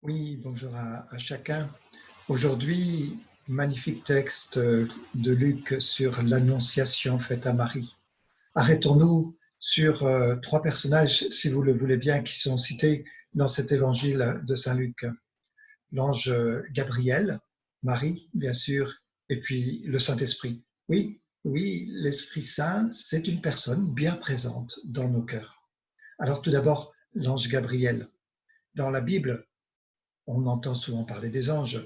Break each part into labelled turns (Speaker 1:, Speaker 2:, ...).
Speaker 1: Oui, bonjour à chacun. Aujourd'hui, magnifique texte de Luc sur l'annonciation faite à Marie. Arrêtons-nous sur trois personnages, si vous le voulez bien, qui sont cités dans cet évangile de Saint Luc. L'ange Gabriel, Marie, bien sûr, et puis le Saint-Esprit. Oui, oui, l'Esprit Saint, c'est une personne bien présente dans nos cœurs. Alors tout d'abord, l'ange Gabriel. Dans la Bible, on entend souvent parler des anges.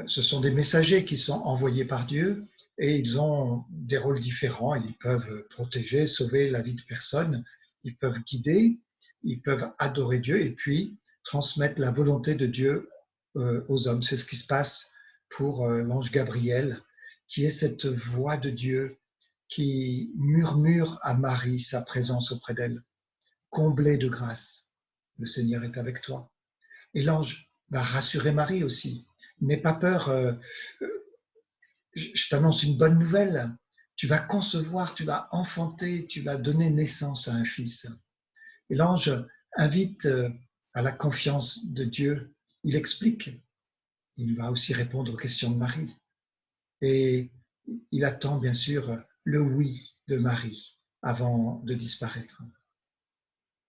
Speaker 1: Ce sont des messagers qui sont envoyés par Dieu et ils ont des rôles différents. Ils peuvent protéger, sauver la vie de personnes, ils peuvent guider, ils peuvent adorer Dieu et puis transmettre la volonté de Dieu aux hommes. C'est ce qui se passe pour l'ange Gabriel, qui est cette voix de Dieu qui murmure à Marie sa présence auprès d'elle. Comblée de grâce, le Seigneur est avec toi. Et l'ange va rassurer Marie aussi. N'aie pas peur, je t'annonce une bonne nouvelle. Tu vas concevoir, tu vas enfanter, tu vas donner naissance à un fils. Et l'ange invite à la confiance de Dieu. Il explique. Il va aussi répondre aux questions de Marie. Et il attend bien sûr le oui de Marie avant de disparaître.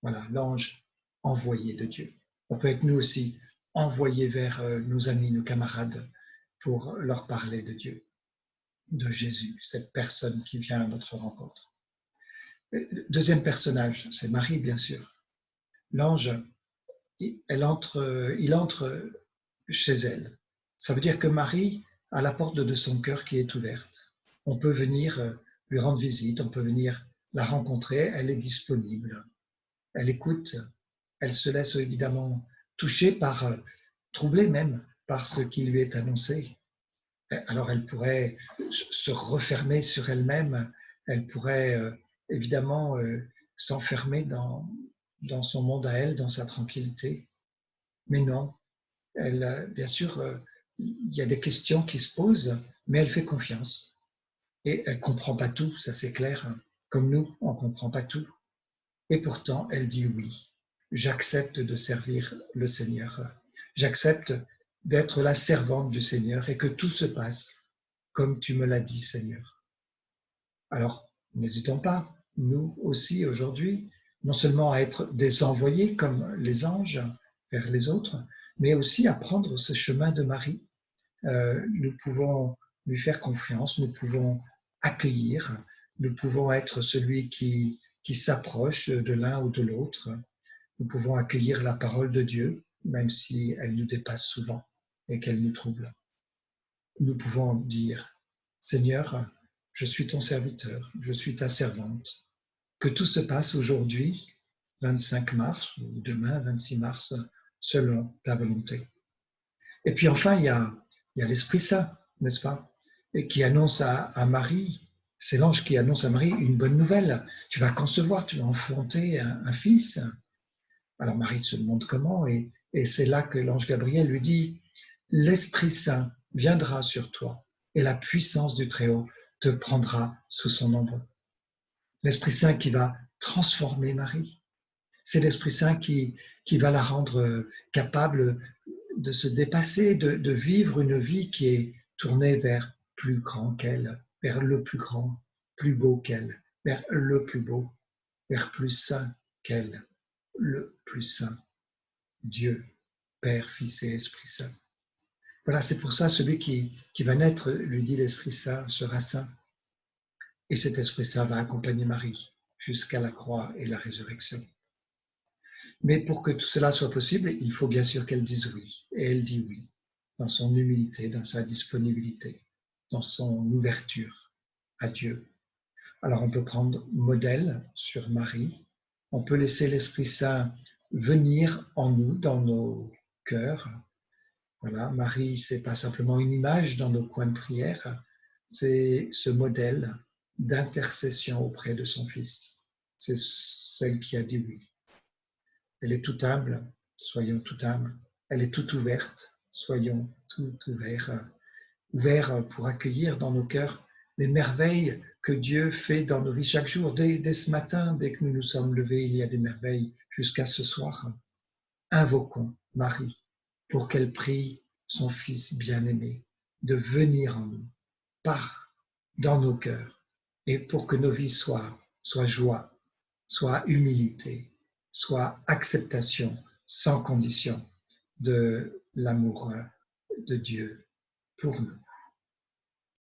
Speaker 1: Voilà, l'ange envoyé de Dieu. On peut être nous aussi envoyés vers nos amis, nos camarades, pour leur parler de Dieu, de Jésus, cette personne qui vient à notre rencontre. Deuxième personnage, c'est Marie, bien sûr. L'ange, il entre chez elle. Ça veut dire que Marie a la porte de son cœur qui est ouverte. On peut venir lui rendre visite, on peut venir la rencontrer, elle est disponible. Elle écoute, elle se laisse évidemment toucher par, troublée même par ce qui lui est annoncé. Alors elle pourrait se refermer sur elle-même, elle pourrait évidemment s'enfermer dans son monde à elle, dans sa tranquillité. Mais non, elle, bien sûr, il y a des questions qui se posent, mais elle fait confiance. Et elle ne comprend pas tout, ça c'est clair. Comme nous, on ne comprend pas tout. Et pourtant, elle dit oui. J'accepte de servir le Seigneur. J'accepte d'être la servante du Seigneur et que tout se passe comme tu me l'as dit, Seigneur. Alors, n'hésitons pas, nous aussi aujourd'hui, non seulement à être des envoyés comme les anges vers les autres, mais aussi à prendre ce chemin de Marie. Nous pouvons lui faire confiance, nous pouvons accueillir, nous pouvons être celui qui s'approche de l'un ou de l'autre. Nous pouvons accueillir la parole de Dieu, même si elle nous dépasse souvent et qu'elle nous trouble. Nous pouvons dire, Seigneur, je suis ton serviteur, je suis ta servante. Que tout se passe aujourd'hui, 25 mars, ou demain, 26 mars, selon ta volonté. Et puis enfin, il y a l'Esprit Saint, n'est-ce pas? Et qui annonce à Marie, c'est l'ange qui annonce à Marie une bonne nouvelle. Tu vas concevoir, tu vas enfanter un fils. Alors Marie se demande comment, et c'est là que l'ange Gabriel lui dit, l'Esprit Saint viendra sur toi, et la puissance du Très-Haut te prendra sous son ombre. L'Esprit Saint qui va transformer Marie. C'est l'Esprit Saint qui va la rendre capable de se dépasser, de vivre une vie qui est tournée vers plus grand qu'elle, vers le plus grand, plus beau qu'elle, vers le plus beau, vers plus saint qu'elle, le plus saint, Dieu, Père, Fils et Esprit Saint. Voilà, c'est pour ça celui qui va naître, lui dit l'Esprit Saint, sera saint. Et cet Esprit Saint va accompagner Marie jusqu'à la croix et la résurrection. Mais pour que tout cela soit possible, il faut bien sûr qu'elle dise oui. Et elle dit oui, dans son humilité, dans sa disponibilité, dans son ouverture à Dieu. Alors on peut prendre modèle sur Marie, on peut laisser l'Esprit Saint venir en nous, dans nos cœurs. Voilà, Marie, c'est pas simplement une image dans nos coins de prière, c'est ce modèle d'intercession auprès de son Fils. C'est celle qui a dit oui. Elle est tout humble, soyons tout humbles. Elle est toute ouverte, soyons tout ouverts. Ouverts pour accueillir dans nos cœurs les merveilles que Dieu fait dans nos vies chaque jour. Dès ce matin, dès que nous nous sommes levés, il y a des merveilles jusqu'à ce soir. Invoquons Marie pour qu'elle prie son Fils bien-aimé de venir en nous, dans nos cœurs, et pour que nos vies soient joie, soit humilité, soit acceptation sans condition de l'amour de Dieu pour nous.